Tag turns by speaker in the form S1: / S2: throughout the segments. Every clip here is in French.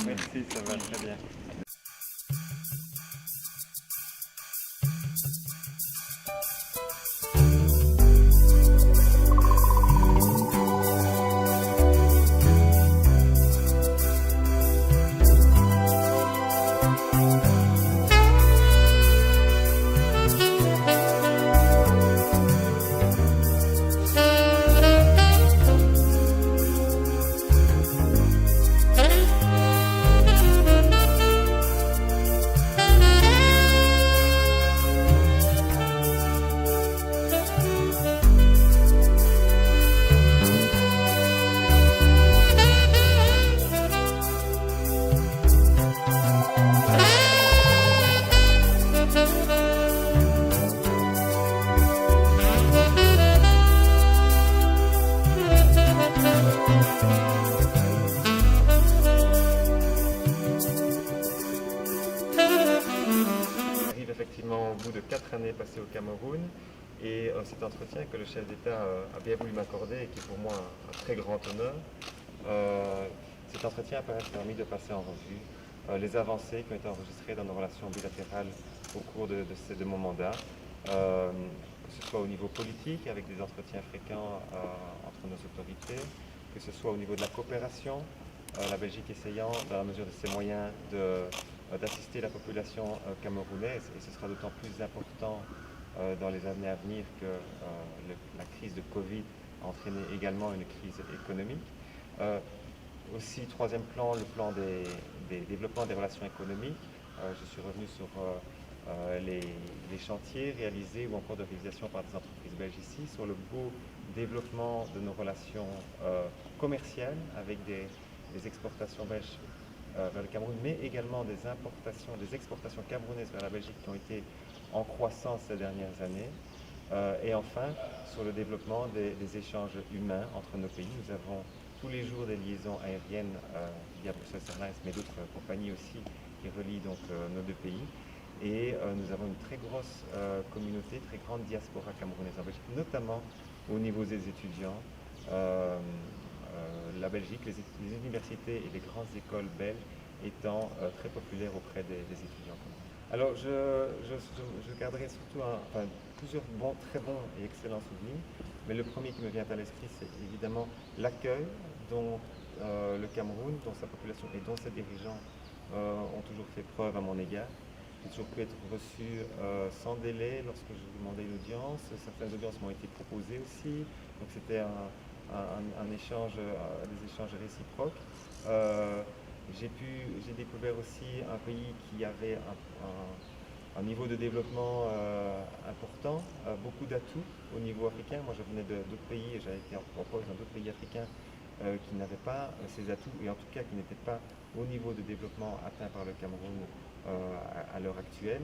S1: Merci, ça va très bien. Effectivement au bout de 4 années passées au Cameroun et cet entretien que le chef d'État a bien voulu m'accorder et qui est pour moi un très grand honneur. Cet entretien a permis de passer en revue les avancées qui ont été enregistrées dans nos relations bilatérales au cours de mon mandat, que ce soit au niveau politique avec des entretiens fréquents entre nos autorités, que ce soit au niveau de la coopération, la Belgique essayant, dans la mesure de ses moyens, d'assister la population camerounaise, et ce sera d'autant plus important dans les années à venir que la crise de Covid a entraîné également une crise économique. Aussi, troisième plan, le plan des développements des relations économiques. Je suis revenu sur les chantiers réalisés ou en cours de réalisation par des entreprises belges ici, sur le beau développement de nos relations commerciales avec des exportations belges vers le Cameroun, mais également des exportations camerounaises vers la Belgique qui ont été en croissance ces dernières années. Et enfin, sur le développement des échanges humains entre nos pays. Nous avons tous les jours des liaisons aériennes via Brussels Airlines, mais d'autres compagnies aussi qui relient donc nos deux pays. Et nous avons une très grosse communauté, très grande diaspora camerounaise en Belgique, notamment au niveau des étudiants. La Belgique, les universités et les grandes écoles belges étant très populaires auprès des étudiants. Alors je garderai surtout plusieurs très bons et excellents souvenirs, mais le premier qui me vient à l'esprit, c'est évidemment l'accueil dont le Cameroun, dont sa population et dont ses dirigeants ont toujours fait preuve à mon égard. J'ai toujours pu être reçu sans délai lorsque je demandais une audience. Certaines audiences m'ont été proposées aussi, donc c'était des échanges réciproques. J'ai découvert aussi un pays qui avait un niveau de développement important, beaucoup d'atouts au niveau africain. Moi je venais d'autres pays et j'avais été en poste dans d'autres pays africains qui n'avaient pas ces atouts et en tout cas qui n'étaient pas au niveau de développement atteint par le Cameroun à l'heure actuelle.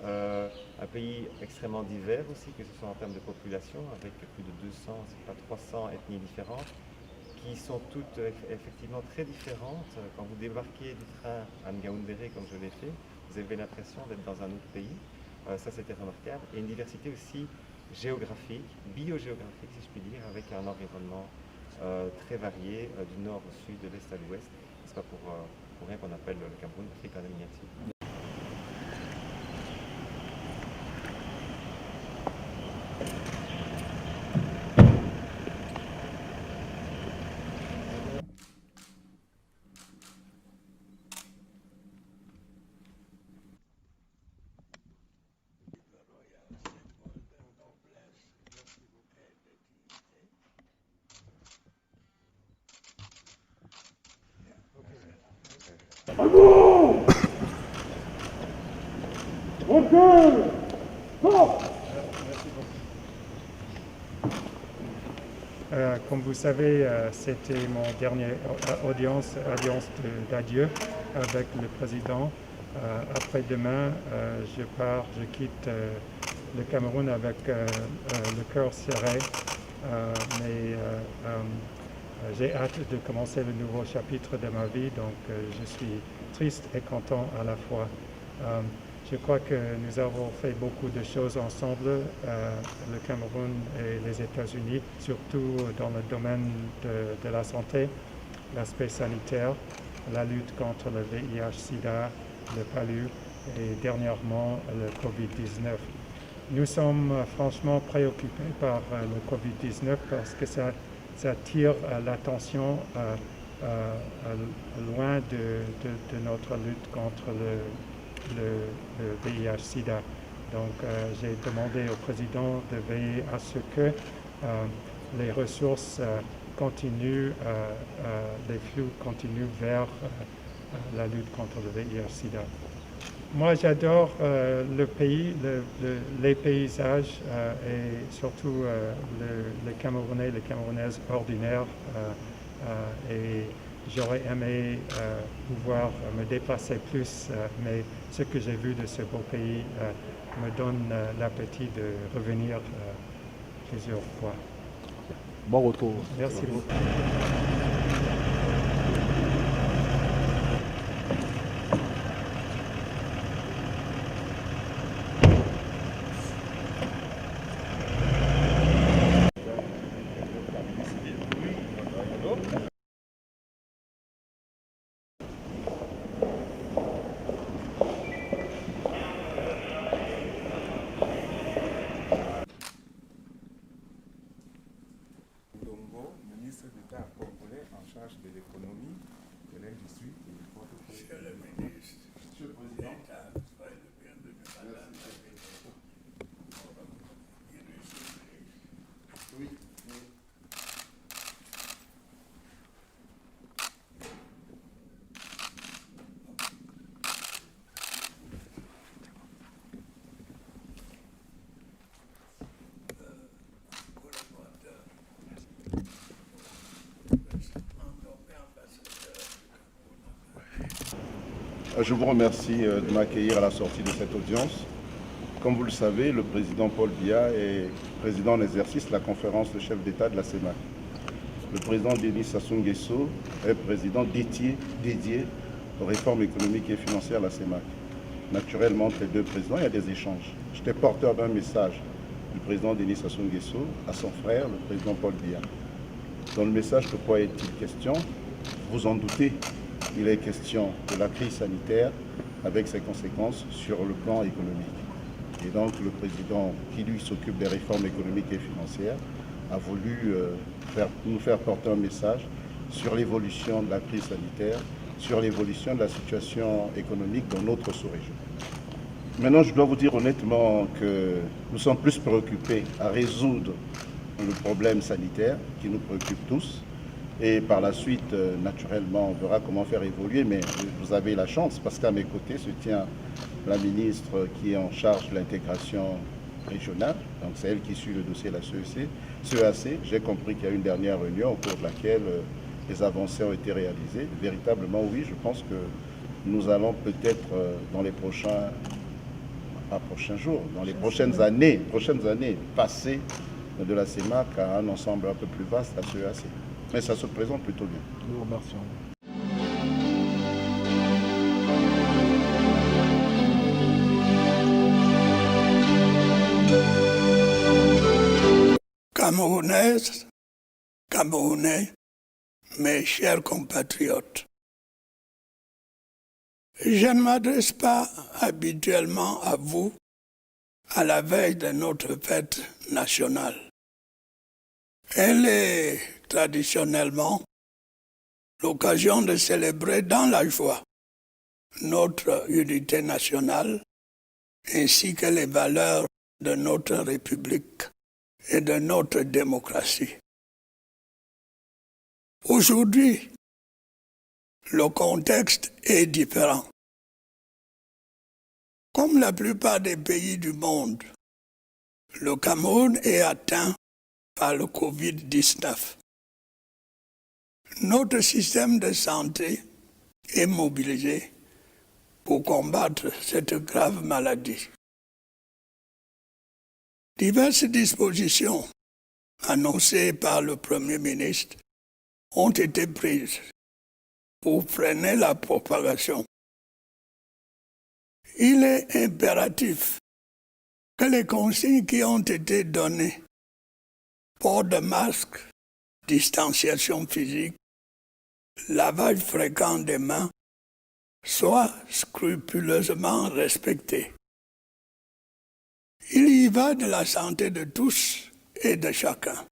S1: Un pays extrêmement divers aussi, que ce soit en termes de population, avec plus de 200, si pas 300 ethnies différentes, qui sont toutes effectivement très différentes. Quand vous débarquez du train à Ngaoundéré, comme je l'ai fait, vous avez l'impression d'être dans un autre pays. Ça, c'était remarquable. Et une diversité aussi géographique, biogéographique, si je puis dire, avec un environnement très varié, du nord au sud, de l'est à l'ouest. Ce n'est pas pour rien qu'on appelle le Cameroun l'Afrique en miniature.
S2: Comme vous savez, c'était mon dernière audience d'adieu avec le président. Après-demain, je quitte le Cameroun avec le cœur serré, mais j'ai hâte de commencer le nouveau chapitre de ma vie, donc je suis triste et content à la fois. Je crois que nous avons fait beaucoup de choses ensemble, le Cameroun et les États-Unis, surtout dans le domaine de la santé, l'aspect sanitaire, la lutte contre le VIH-Sida, le palu et dernièrement le Covid-19. Nous sommes franchement préoccupés par le Covid-19 parce que ça tire l'attention loin de notre lutte contre le VIH-Sida. Donc j'ai demandé au président de veiller à ce que les ressources continuent, les flux continuent vers la lutte contre le VIH-Sida. Moi, j'adore le pays, les paysages et surtout les Camerounais, les Camerounaises ordinaires. Et j'aurais aimé pouvoir me déplacer plus, mais ce que j'ai vu de ce beau pays me donne l'appétit de revenir plusieurs fois.
S3: Bon retour.
S2: Merci beaucoup.
S4: Ministre d'État congolais en charge de l'économie, de l'industrie et du portefeuille. Monsieur le ministre, Monsieur le Président, oui.
S5: Je vous remercie de m'accueillir à la sortie de cette audience. Comme vous le savez, le président Paul Biya est président en exercice de la conférence de chefs d'État de la CEMAC. Le président Denis Sassou Nguesso est président dédié aux réformes économiques et financières de la CEMAC. Naturellement, entre les deux présidents, il y a des échanges. J'étais porteur d'un message du président Denis Sassou Nguesso à son frère, le président Paul Biya. Dans le message, de quoi est-il question? Vous en doutez, il est question de la crise sanitaire avec ses conséquences sur le plan économique. Et donc le président qui lui s'occupe des réformes économiques et financières a voulu nous faire porter un message sur l'évolution de la crise sanitaire, sur l'évolution de la situation économique dans notre sous-région. Maintenant, je dois vous dire honnêtement que nous sommes plus préoccupés à résoudre le problème sanitaire qui nous préoccupe tous. Et par la suite, naturellement, on verra comment faire évoluer, mais vous avez la chance parce qu'à mes côtés se tient la ministre qui est en charge de l'intégration régionale, donc c'est elle qui suit le dossier de la CEAC. J'ai compris qu'il y a une dernière réunion au cours de laquelle les avancées ont été réalisées. Véritablement, oui, je pense que nous allons peut-être dans les prochains jours, dans les prochaines années, passer de la CEMAC à un ensemble un peu plus vaste, la CEAC. Mais ça se présente plutôt bien.
S3: Nous vous remercions.
S6: Camerounaises, Camerounais, mes chers compatriotes, je ne m'adresse pas habituellement à vous à la veille de notre fête nationale. Elle est traditionnellement l'occasion de célébrer dans la joie notre unité nationale ainsi que les valeurs de notre République et de notre démocratie. Aujourd'hui, le contexte est différent. Comme la plupart des pays du monde, le Cameroun est atteint par le Covid-19. Notre système de santé est mobilisé pour combattre cette grave maladie. Diverses dispositions annoncées par le Premier ministre ont été prises pour freiner la propagation. Il est impératif que les consignes qui ont été données, port de masque, distanciation physique, lavage fréquent des mains, soient scrupuleusement respectées. Il y va de la santé de tous et de chacun.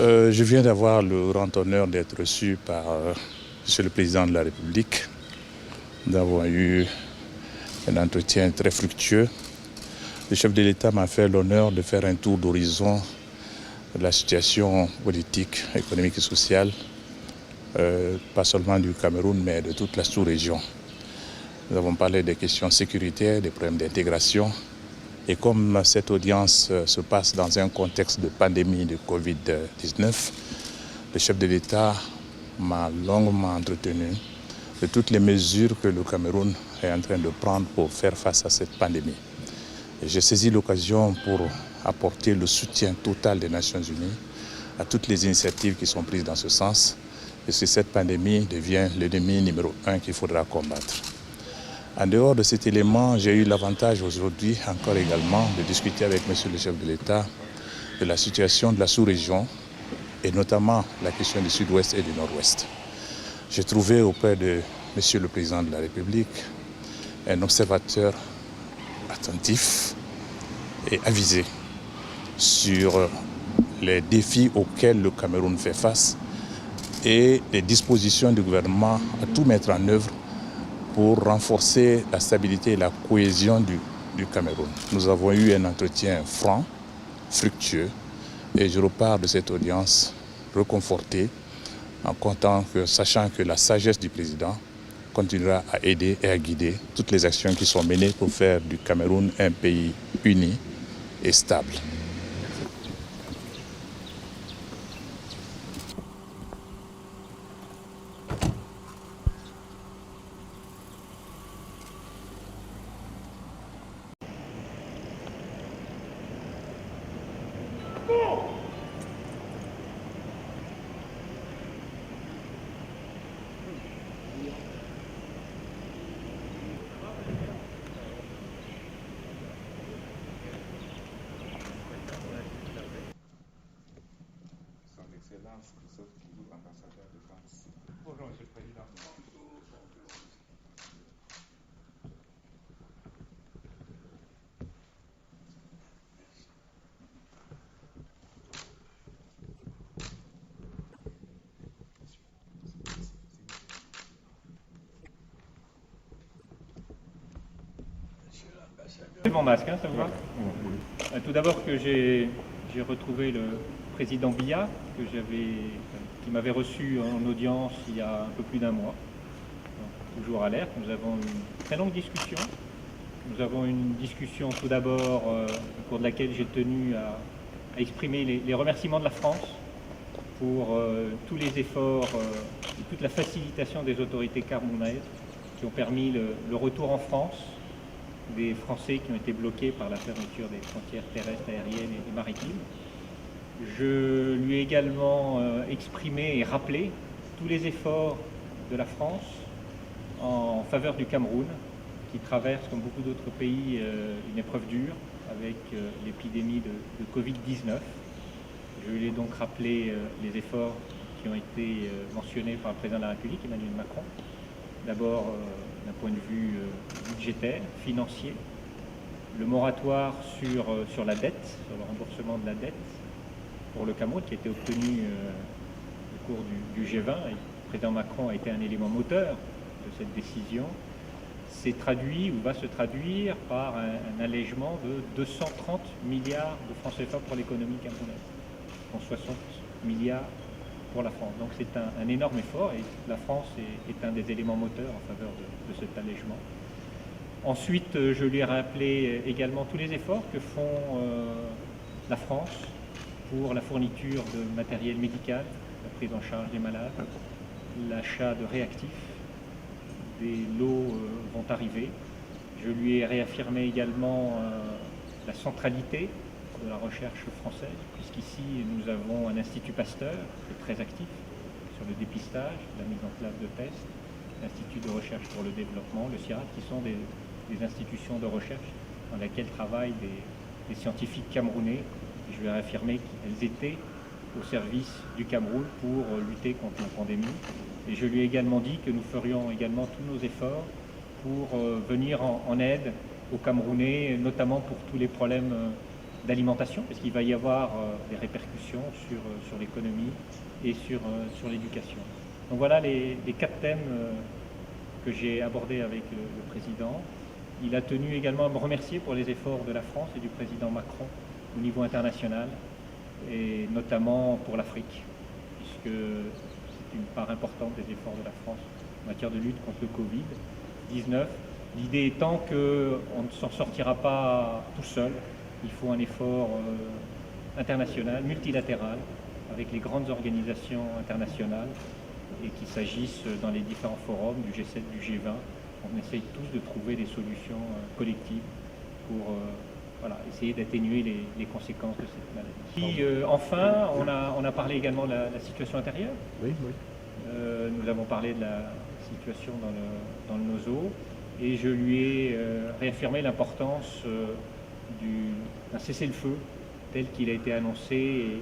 S3: Je viens d'avoir le grand honneur d'être reçu par Monsieur le Président de la République. Nous avons eu un entretien très fructueux. Le chef de l'État m'a fait l'honneur de faire un tour d'horizon de la situation politique, économique et sociale, pas seulement du Cameroun, mais de toute la sous-région. Nous avons parlé des questions sécuritaires, des problèmes d'intégration. Et comme cette audience se passe dans un contexte de pandémie de Covid-19, le chef de l'État m'a longuement entretenu de toutes les mesures que le Cameroun est en train de prendre pour faire face à cette pandémie. J'ai saisi l'occasion pour apporter le soutien total des Nations Unies à toutes les initiatives qui sont prises dans ce sens, parce que cette pandémie devient l'ennemi numéro 1 qu'il faudra combattre. En dehors de cet élément, j'ai eu l'avantage aujourd'hui encore également de discuter avec Monsieur le chef de l'État de la situation de la sous-région et notamment la question du sud-ouest et du nord-ouest. J'ai trouvé auprès de Monsieur le Président de la République un observateur attentif et avisé sur les défis auxquels le Cameroun fait face et les dispositions du gouvernement à tout mettre en œuvre pour renforcer la stabilité et la cohésion du Cameroun. Nous avons eu un entretien franc, fructueux, et je repars de cette audience reconforté, sachant que la sagesse du président continuera à aider et à guider toutes les actions qui sont menées pour faire du Cameroun un pays uni et stable.
S2: Bonjour, Monsieur le Président.
S7: C'est mon masque, hein, ça vous va? Tout d'abord que j'ai retrouvé le président Biya, qui m'avait reçu en audience il y a un peu plus d'un mois, donc, toujours alerte. Nous avons une très longue discussion. Nous avons une discussion tout d'abord au cours de laquelle j'ai tenu à exprimer les remerciements de la France pour tous les efforts et toute la facilitation des autorités camerounaises qui ont permis le retour en France des Français qui ont été bloqués par la fermeture des frontières terrestres, aériennes et maritimes. Je lui ai également exprimé et rappelé tous les efforts de la France en faveur du Cameroun, qui traverse, comme beaucoup d'autres pays, une épreuve dure avec l'épidémie de Covid-19. Je lui ai donc rappelé les efforts qui ont été mentionnés par le président de la République, Emmanuel Macron. D'abord, d'un point de vue budgétaire, financier, le moratoire sur la dette, sur le remboursement de la dette pour le Cameroun, qui a été obtenu au cours du G20, et le président Macron a été un élément moteur de cette décision, s'est traduit ou va se traduire par un allègement de 230 milliards de francs CFA pour l'économie camerounaise, dont 60 milliards pour la France. Donc c'est un énorme effort et la France est un des éléments moteurs en faveur de cet allègement. Ensuite, je lui ai rappelé également tous les efforts que font la France pour la fourniture de matériel médical, la prise en charge des malades, l'achat de réactifs. Des lots vont arriver. Je lui ai réaffirmé également la centralité de la recherche française, puisqu'ici nous avons un institut Pasteur qui est très actif sur le dépistage, la mise en place de tests, l'Institut de recherche pour le développement, le CIRAD, qui sont des institutions de recherche dans lesquelles travaillent des scientifiques camerounais. Et je lui ai réaffirmé qu'elles étaient au service du Cameroun pour lutter contre la pandémie. Et je lui ai également dit que nous ferions également tous nos efforts pour venir en aide aux Camerounais, notamment pour tous les problèmes d'alimentation, parce qu'il va y avoir des répercussions sur l'économie et sur l'éducation. Donc voilà les 4 thèmes que j'ai abordés avec le président. Il a tenu également à me remercier pour les efforts de la France et du président Macron au niveau international, et notamment pour l'Afrique, puisque c'est une part importante des efforts de la France en matière de lutte contre le Covid-19. L'idée étant qu'on ne s'en sortira pas tout seul, il faut un effort international, multilatéral, avec les grandes organisations internationales, et qu'il s'agisse dans les différents forums du G7, du G20, on essaye tous de trouver des solutions collectives pour essayer d'atténuer les conséquences de cette maladie. Et enfin, on a parlé également de la situation intérieure.
S3: Oui.
S7: Nous avons parlé de la situation dans le NOSO, et je lui ai réaffirmé l'importance d'un cessez-le-feu tel qu'il a été annoncé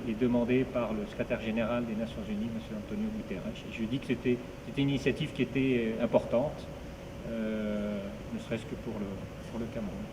S7: et demandé par le secrétaire général des Nations Unies, M. Antonio Guterres. Et je lui ai dit que c'était une initiative qui était importante, ne serait-ce que pour le Cameroun.